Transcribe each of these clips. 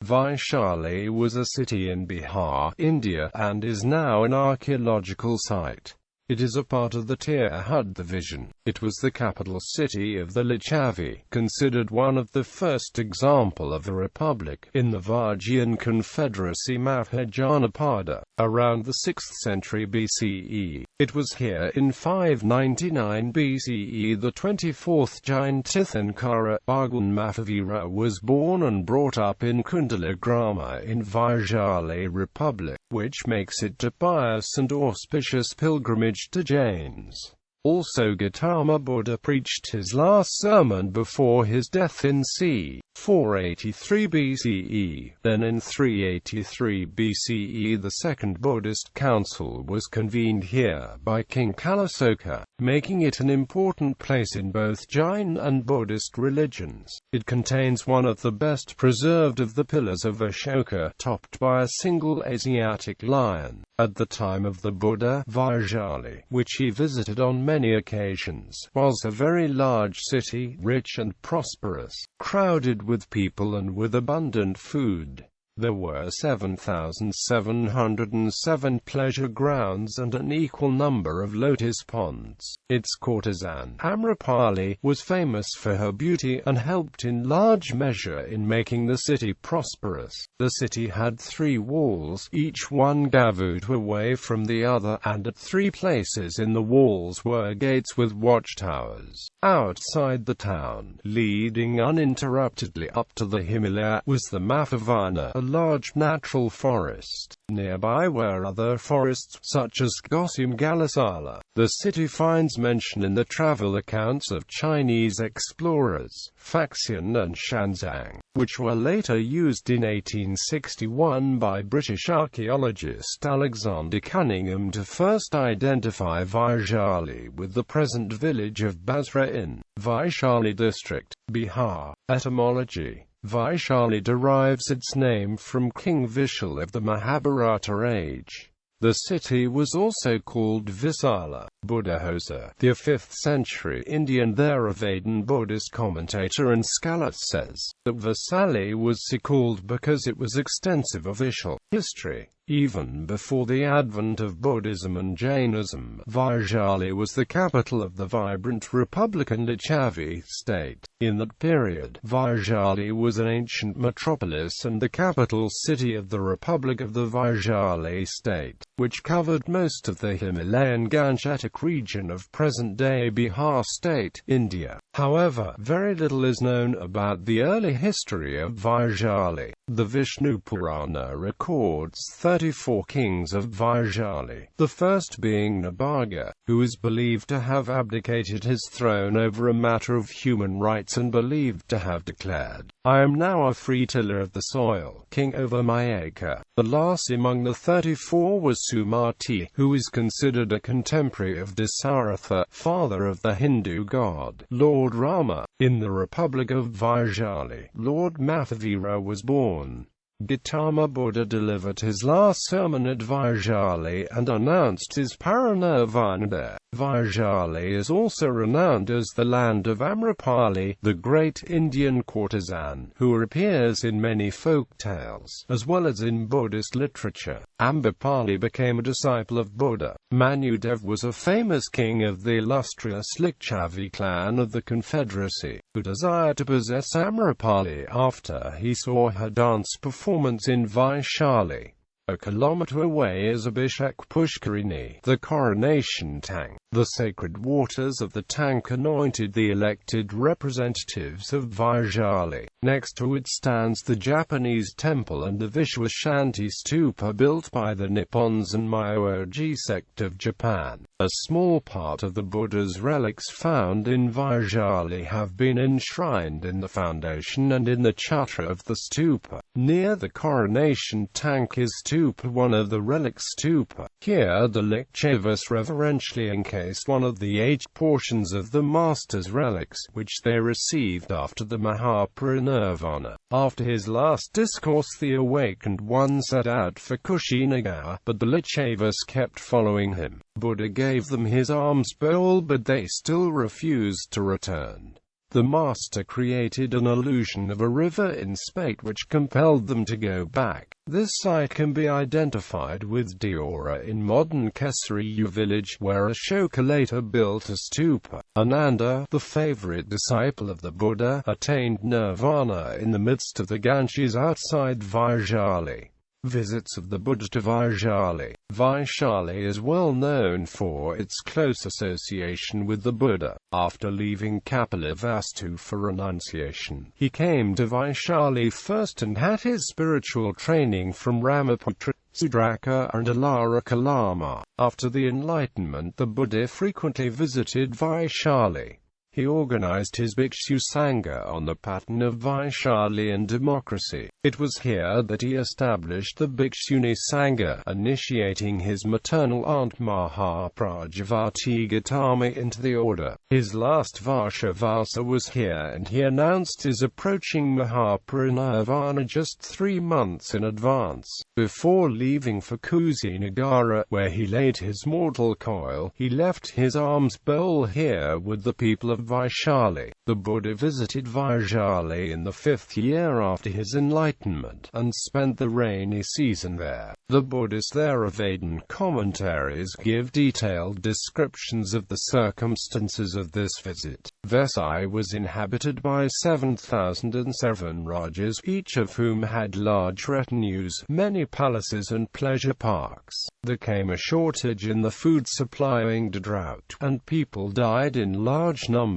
Vaiśālī was a city in Bihar, India, and is now an archaeological site. It is a part of the Tirhut Division. It was the capital city of the Licchavi, considered one of the first example of a republic, in the Vajjian Confederacy mahajanapada, around the 6th century BCE. It was here in 599 BCE the 24th Jain Tirthankara, Bhagwan Mahavira, was born and brought up in Kundalagrama in Vaiśālī Republic, which makes it a pious and auspicious pilgrimage to Jains. Also Gautama Buddha preached his last sermon before his death in c. 483 BCE. Then in 383 BCE the Second Buddhist Council was convened here by King Kalasoka, making it an important place in both Jain and Buddhist religions. It contains one of the best preserved of the pillars of Ashoka, topped by a single Asiatic lion. At the time of the Buddha, Vaiśālī, which he visited on many occasions, was a very large city, rich and prosperous, crowded with people and with abundant food. There were 7,707 pleasure grounds and an equal number of lotus ponds. Its courtesan, Amrapali, was famous for her beauty and helped in large measure in making the city prosperous. The city had 3 walls, each one gavut away from the other, and at 3 places in the walls were gates with watchtowers. Outside the town, leading uninterruptedly up to the Himalaya, was the Mahāvana, a large natural forest. Nearby were other forests, such as Gosim Galasala. The city finds mention in the travel accounts of Chinese explorers, Faxian and Shanzang, which were later used in 1861 by British archaeologist Alexander Cunningham to first identify Vaiśālī with the present village of Basra in Vaishali district, Bihar. Etymology. Vaiśālī derives its name from King Vishal of the Mahabharata age. The city was also called Vesali. Buddhaghosa, the 5th century Indian Theravada Buddhist commentator and scholar, says that Vesali was so called because it was extensive official history. Even before the advent of Buddhism and Jainism, Vaiśālī was the capital of the vibrant Republican Licchavi state. In that period, Vaiśālī was an ancient metropolis and the capital city of the Republic of the Vaiśālī state, which covered most of the Himalayan Gangetic region of present-day Bihar state, India. However, very little is known about the early history of Vaiśālī. The Vishnu Purana records 34 kings of Vaiśālī, the first being Nabhaga, who is believed to have abdicated his throne over a matter of human rights and believed to have declared, "I am now a free tiller of the soil, king over my acre." The last among the 34 was Sumati, who is considered a contemporary of Dasaratha, father of the Hindu god, Lord Rama. In the Republic of Vaiśālī, Lord Mahavira was born. Gautama Buddha delivered his last sermon at Vaiśālī and announced his parinirvana there. Vaiśālī is also renowned as the land of Amrapali, the great Indian courtesan, who appears in many folk tales, as well as in Buddhist literature. Ambipali became a disciple of Buddha. Manudev was a famous king of the illustrious Licchavi clan of the Confederacy, who desired to possess Amrapali after he saw her dance performance in Vaiśālī. A kilometer away is Abhishek Pushkarini, the coronation tank. The sacred waters of the tank anointed the elected representatives of Vaiśālī. Next to it stands the Japanese temple and the Vishwashanti Stupa built by the Nippons and Myoji sect of Japan. A small part of the Buddha's relics found in Vaiśālī have been enshrined in the foundation and in the chhatra of the stupa. Near the coronation tank is stupa, one of the relics stupa. Here the Licchavis reverentially encased one of the 8 portions of the Master's relics, which they received after the Mahaparinirvana. After his last discourse the awakened one set out for Kushinagar, but the Licchavis kept following him. Buddha gave them his alms bowl but they still refused to return. The master created an illusion of a river in spate which compelled them to go back. This site can be identified with Deora in modern Kesariyu village, where Ashoka later built a stupa. Ananda, the favorite disciple of the Buddha, attained nirvana in the midst of the Ganges outside Vaiśālī. Visits of the Buddha to Vaiśālī. Vaiśālī is well known for its close association with the Buddha. After leaving Kapilavastu for renunciation, he came to Vaiśālī first and had his spiritual training from Ramaputra, Sudraka and Alara Kalama. After the Enlightenment, the Buddha frequently visited Vaiśālī. He organized his Bhikshu Sangha on the pattern of Vaishali and democracy. It was here that he established the Bhikshuni Sangha, initiating his maternal aunt Mahaprajavati Gautami into the order. His last Varshavasa was here, and he announced his approaching Mahaparinirvana just 3 months in advance. Before leaving for Kusinagara, where he laid his mortal coil, he left his alms bowl here with the people of Vaishali. The Buddha visited Vaiśālī in the 5th year after his enlightenment, and spent the rainy season there. The Buddhist Theravada commentaries give detailed descriptions of the circumstances of this visit. Vesali was inhabited by 7,007 rajas, each of whom had large retinues, many palaces and pleasure parks. There came a shortage in the food supply owing to drought, and people died in large numbers.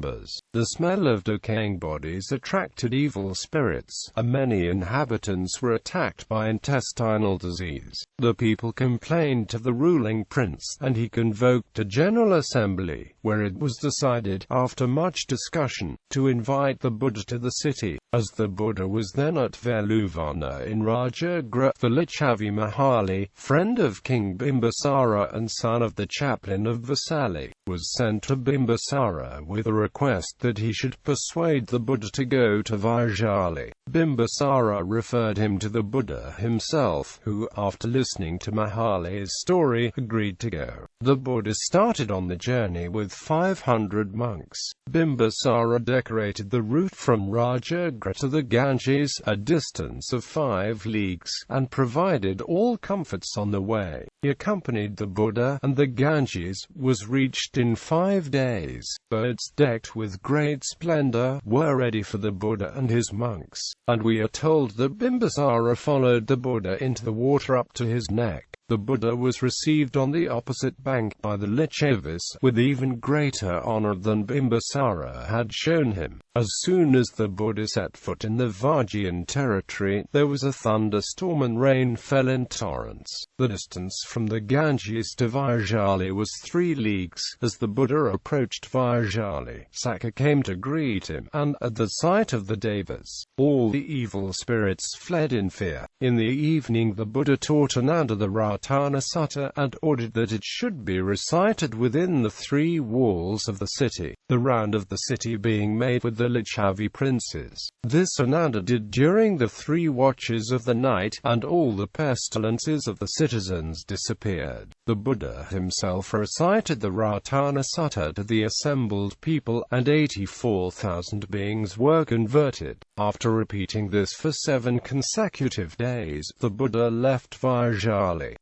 The smell of decaying bodies attracted evil spirits, and many inhabitants were attacked by intestinal disease. The people complained to the ruling prince, and he convoked a general assembly, where it was decided, after much discussion, to invite the Buddha to the city. As the Buddha was then at Veluvana in Rajagra, the Licchavi Mahali, friend of King Bimbisara and son of the chaplain of Vesali, was sent to Bimbisara with a request that he should persuade the Buddha to go to Vaiśālī. Bimbisara referred him to the Buddha himself, who, after listening to Mahali's story, agreed to go. The Buddha started on the journey with 500 monks. Bimbisara decorated the route from Rajagra to the Ganges, a distance of 5 leagues, and provided all comforts on the way. He accompanied the Buddha, and the Ganges was reached in 5 days. Birds decked with great splendor were ready for the Buddha and his monks, and we are told that Bimbisara followed the Buddha into the water up to his neck. The Buddha was received on the opposite bank by the Licchavis with even greater honor than Bimbisara had shown him. As soon as the Buddha set foot in the Vajjian territory, there was a thunderstorm and rain fell in torrents. The distance from the Ganges to Vaiśālī was 3 leagues. As the Buddha approached Vaiśālī, Sakka came to greet him, and, at the sight of the Devas, all the evil spirits fled in fear. In the evening the Buddha taught Ananda the Ratana Sutta, and ordered that it should be recited within the 3 walls of the city, the round of the city being made with the Licchavi princes. This Ananda did during the 3 watches of the night, and all the pestilences of the citizens disappeared. The Buddha himself recited the Ratana Sutta to the assembled people, and 84,000 beings were converted. After repeating this for 7 consecutive days, the Buddha left Vaiśālī.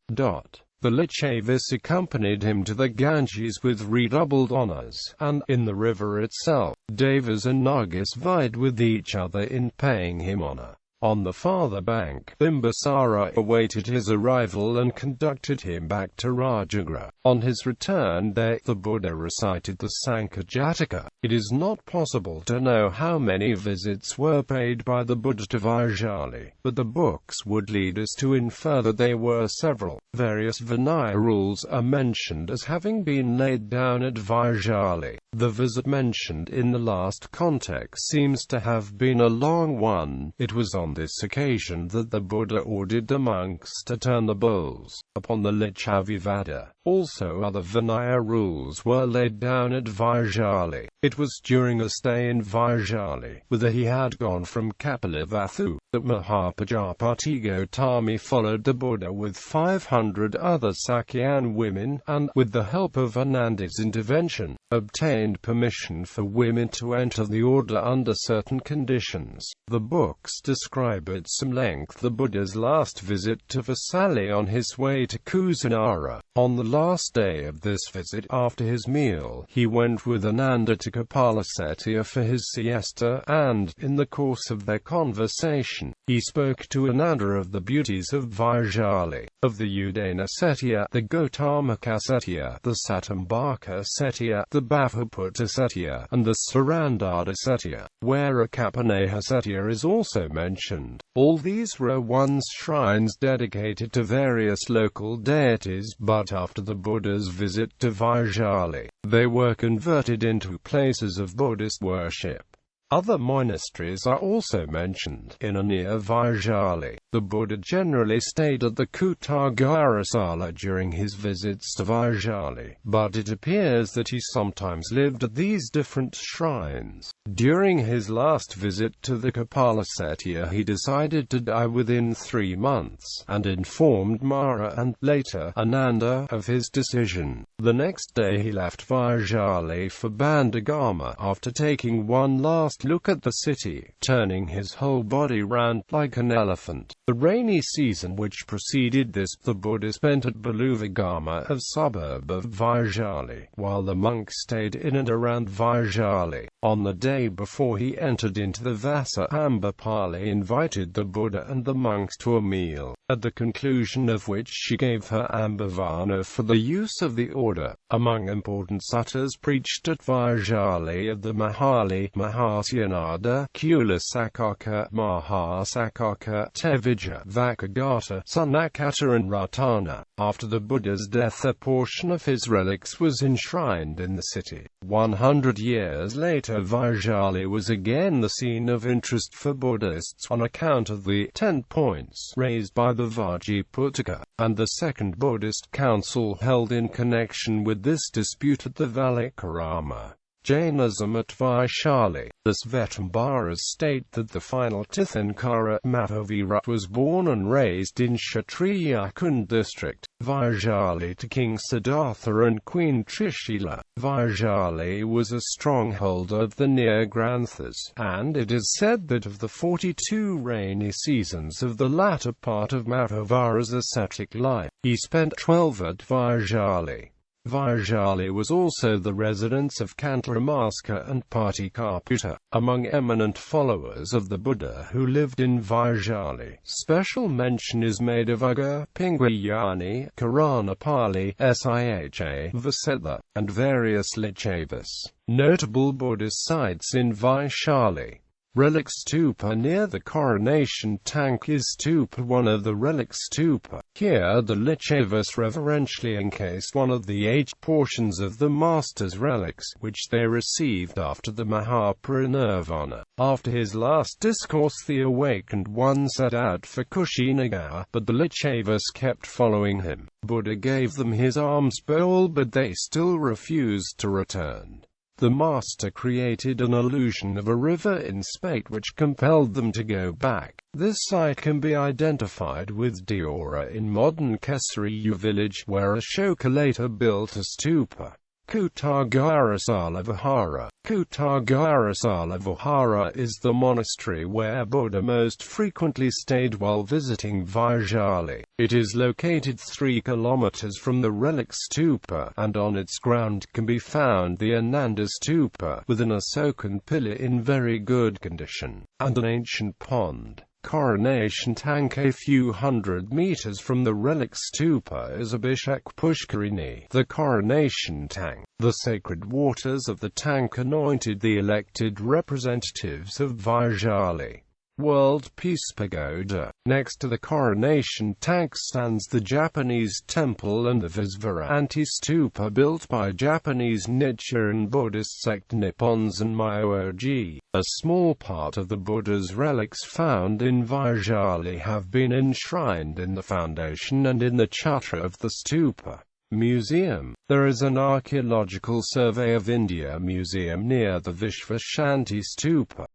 The Licchavis accompanied him to the Ganges with redoubled honors, and, in the river itself, Devas and Nagas vied with each other in paying him honor. On the farther bank, Bimbisara awaited his arrival and conducted him back to Rajagra. On his return there, the Buddha recited the Sankha-Jataka. It is not possible to know how many visits were paid by the Buddha to Vaiśālī, but the books would lead us to infer that there were several. Various Vinaya rules are mentioned as having been laid down at Vaiśālī. The visit mentioned in the last context seems to have been a long one. It was on this occasion that the Buddha ordered the monks to turn the bowls upon the Licchavi Vada. Also other Vinaya rules were laid down at Vaiśālī. It was during a stay in Vaiśālī, whither he had gone from Kapilavastu, that Mahapajapati Gautami followed the Buddha with 500 other Sakyan women, and, with the help of Ananda's intervention, obtained permission for women to enter the order under certain conditions. The books describe at some length the Buddha's last visit to Vesali on his way to Kusinara. On the last day of this visit, after his meal, he went with Ananda to Kapalasetya for his siesta, and, in the course of their conversation, he spoke to Ananda of the beauties of Vaiśālī, of the Udana Setya, the Gautamaka Setya, the Satambaka Setya, the Bhavaputta Setya, and the Sarandada Setya, where a Kapaneha Setya is also mentioned. All these were once shrines dedicated to various local deities, but after the Buddha's visit to Vaiśālī, they were converted into places of Buddhist worship. Other monasteries are also mentioned in and near Vaiśālī. The Buddha generally stayed at the Kutagarasala during his visits to Vaiśālī, but it appears that he sometimes lived at these different shrines. During his last visit to the Kapalasetya, he decided to die within 3 months, and informed Mara and, later, Ananda of his decision. The next day he left Vaiśālī for Bandagama, after taking one last look at the city, turning his whole body round like an elephant. The rainy season which preceded this, the Buddha spent at Baluvagama, a suburb of Vaiśālī, while the monks stayed in and around Vaiśālī. On the day before he entered into the Vasa, Ambapali invited the Buddha and the monks to a meal, at the conclusion of which she gave her Ambavana for the use of the order. Among important suttas preached at Vaiśālī of the Mahali, Mahajanapada, Kulasakaka, Mahasakaka, Tevija, Vakagata, Sunakata and Ratana. After the Buddha's death, a portion of his relics was enshrined in the city. 100 years later, Vaiśālī was again the scene of interest for Buddhists on account of the 10 points raised by the Vajjiputaka, and the Second Buddhist Council held in connection with this dispute at the Kundalagrama. Jainism at Vaishali. The Svetambaras state that the final Tirthankara, Mahavira, was born and raised in Kshatriya Kund district, Vaishali, to King Siddhartha and Queen Trishila. Vaishali was a stronghold of the near Granthas, and it is said that of the 42 rainy seasons of the latter part of Mahavira's ascetic life, he spent 12 at Vaishali. Vaiśālī was also the residence of Kantaramasaka and Patikaputa, among eminent followers of the Buddha who lived in Vaiśālī. Special mention is made of Ugga, Pinguyani, Karanapali, Siha, Vasela, and various Licchavis. Notable Buddhist sites in Vaiśālī. Relic Stupa near the Coronation Tank is Stupa 1 of the Relic Stupa. Here the Licchavis reverentially encased one of the 8 portions of the Master's relics, which they received after the Mahaparinirvana. After his last discourse, the awakened one set out for Kushinagar, but the Licchavis kept following him. Buddha gave them his alms bowl, but they still refused to return. The Master created an illusion of a river in spate which compelled them to go back. This site can be identified with Deora in modern Kesariyu village, where Ashoka later built a stupa. Kutagarasala Vihara. Kutagarasala Vihara is the monastery where Buddha most frequently stayed while visiting Vaiśālī. It is located 3 kilometers from the Relic Stupa, and on its ground can be found the Ananda Stupa, with an Asokan pillar in very good condition, and an ancient pond. Coronation Tank. A few hundred meters from the Relic Stupa is Abhishek Pushkarini, the Coronation Tank. The sacred waters of the tank anointed the elected representatives of Vaiśālī. World Peace Pagoda. Next to the Coronation Tank stands the Japanese temple and the Visvaranti Stupa built by Japanese Nichiren Buddhist sect Nippons and Myoji. A small part of the Buddha's relics found in Vaiśālī have been enshrined in the foundation and in the chhatra of the stupa. Museum. There is an Archaeological Survey of India museum near the Vishvashanti Stupa.